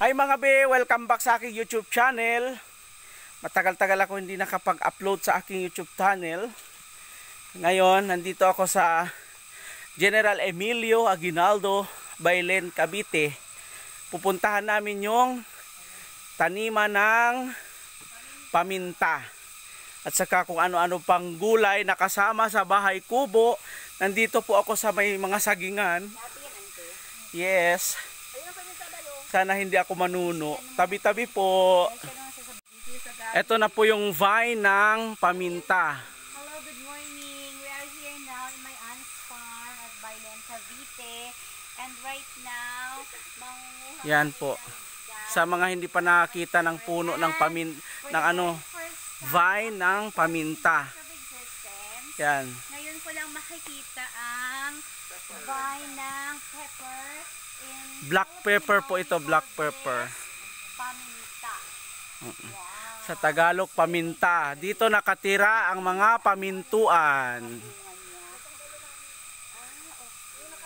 Hi mga be, welcome back sa aking YouTube channel. Matagal-tagal ako hindi nakapag-upload sa aking YouTube channel. Ngayon, nandito ako sa General Emilio Aguinaldo, Bailen Cavite. Pupuntahan namin yung taniman ng paminta. At saka kung ano-ano pang gulay na kasama sa bahay kubo. Nandito po ako sa may mga sagingan. Yes. Sana hindi ako manuno. Tabi-tabi po. Ito na po yung vine ng paminta. Hello, good morning. We are here now in my aunt's farm at Bailen Cavite. And right now, mangunguha Yan po. Sa mga hindi pa nakakita ng puno ng vine ng paminta. Yan. Ngayon ko lang makikita ang vine ng pepper. Black pepper po ito, black pepper. Paminta. Wow. Sa Tagalog, paminta. Dito nakatira ang mga pamintuan.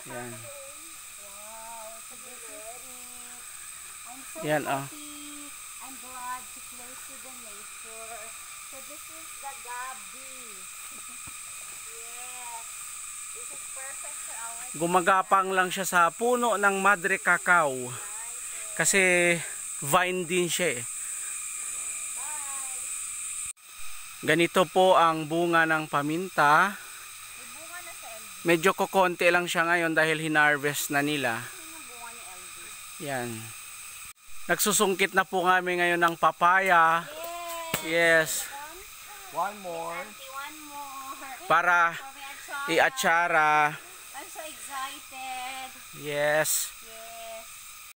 Yan. Yan, oh. I'm glad to close to the nature. So this is the gabi. Yes. This is perfect for our... Gumagapang lang siya sa puno ng madre cacao. Kasi vine din siya eh. Ganito po ang bunga ng paminta. Medyo kokonti lang siya ngayon dahil hinarvest na nila. Yan. Nagsusungkit na po kami ngayon ng papaya. Yes. One more. Para i-atsara. I'm so excited. Yes.